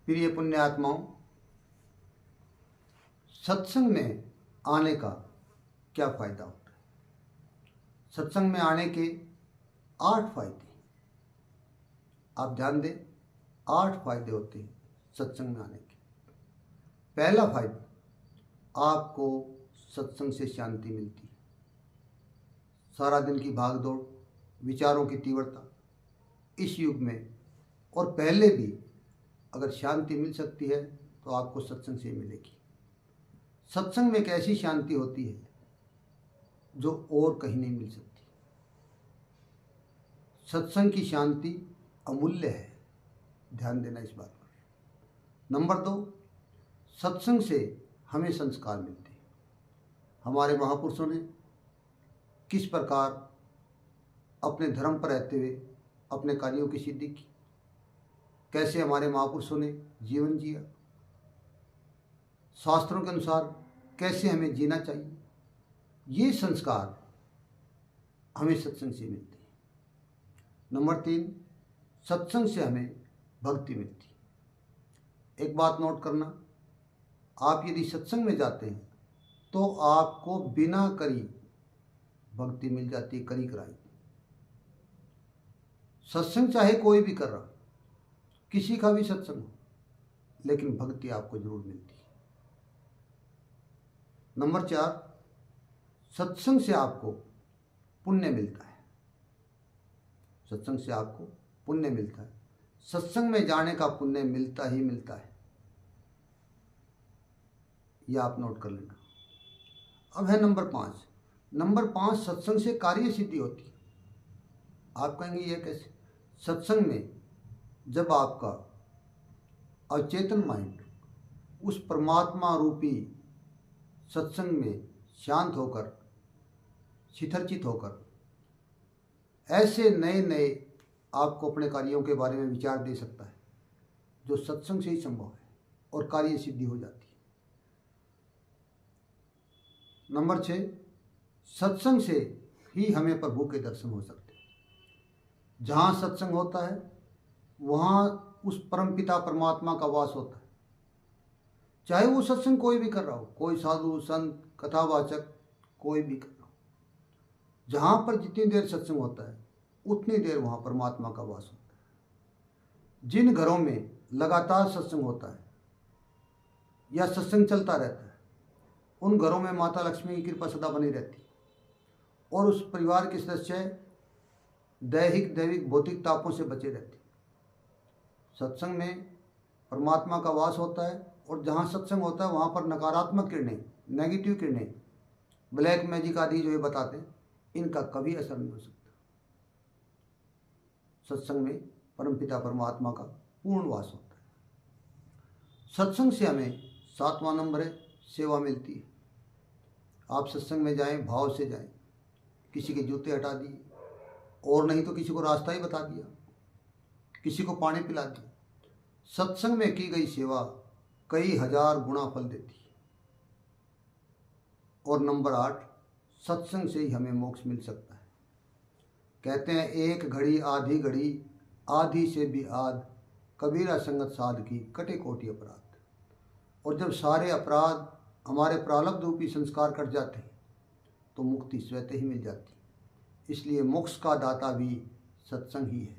प्रिय पुण्य आत्माओं, सत्संग में आने का क्या फ़ायदा होता है। सत्संग में आने के 8 फायदे, आप ध्यान दें, 8 फायदे होते हैं सत्संग में आने के। पहला फायदा, आपको सत्संग से शांति मिलती है। सारा दिन की भागदौड़, विचारों की तीव्रता, इस युग में और पहले भी अगर शांति मिल सकती है तो आपको सत्संग से मिलेगी। सत्संग में एक ऐसी शांति होती है जो और कहीं नहीं मिल सकती। सत्संग की शांति अमूल्य है, ध्यान देना इस बात पर। नंबर 2, सत्संग से हमें संस्कार मिलते हैं। हमारे महापुरुषों ने किस प्रकार अपने धर्म पर रहते हुए अपने कार्यों की सिद्धि की, कैसे हमारे महापुरुषों ने जीवन जिया, शास्त्रों के अनुसार कैसे हमें जीना चाहिए, ये संस्कार हमें सत्संग से मिलते हैं। नंबर 3, सत्संग से हमें भक्ति मिलती है। एक बात नोट करना, आप यदि सत्संग में जाते हैं तो आपको बिना करी भक्ति मिल जाती है, करी कराई। सत्संग चाहे कोई भी कर रहा, किसी का भी सत्संग हो, लेकिन भक्ति आपको जरूर मिलती है। नंबर 4, सत्संग से आपको पुण्य मिलता है। सत्संग से आपको पुण्य मिलता है। सत्संग में जाने का पुण्य मिलता ही मिलता है, यह आप नोट कर लेना। अब है नंबर 5। नंबर 5, सत्संग से कार्य सिद्धि होती है। आप कहेंगे यह कैसे? सत्संग में जब आपका अचेतन माइंड उस परमात्मा रूपी सत्संग में शांत होकर, शिथिलचित होकर, ऐसे नए नए आपको अपने कार्यों के बारे में विचार दे सकता है जो सत्संग से ही संभव है, और कार्य सिद्धि हो जाती है। नंबर 6, सत्संग से ही हमें प्रभु के दर्शन हो सकते हैं। जहाँ सत्संग होता है वहाँ उस परमपिता परमात्मा का वास होता है। चाहे वो सत्संग कोई भी कर रहा हो, कोई साधु संत कथावाचक कोई भी कर रहा हो, जहाँ पर जितनी देर सत्संग होता है उतनी देर वहाँ परमात्मा का वास होता है। जिन घरों में लगातार सत्संग होता है या सत्संग चलता रहता है, उन घरों में माता लक्ष्मी की कृपा सदा बनी रहती है, और उस परिवार के सदस्य दैहिक दैविक भौतिक तापों से बचे रहते हैं। सत्संग में परमात्मा का वास होता है, और जहाँ सत्संग होता है वहाँ पर नकारात्मक किरणें, नेगेटिव किरणें, ब्लैक मैजिक आदि जो ये बताते हैं, इनका कभी असर नहीं हो सकता। सत्संग में परमपिता परमात्मा का पूर्ण वास होता है। सत्संग से हमें 7वां नंबर है, सेवा मिलती है। आप सत्संग में जाएं, भाव से जाएं। किसी के जूते हटा दिए, और नहीं तो किसी को रास्ता ही बता दिया, किसी को पानी पिला दिया। सत्संग में की गई सेवा कई हजार गुना फल देती है। और नंबर 8, सत्संग से ही हमें मोक्ष मिल सकता है। कहते हैं, एक घड़ी आधी घड़ी, आधी से भी आध, कबीरा संगत साध की कटे कोटि अपराध। और जब सारे अपराध हमारे प्रारब्ध रूपी संस्कार कट जाते हैं तो मुक्ति स्वतः ही मिल जाती है। इसलिए मोक्ष का दाता भी सत्संग ही है।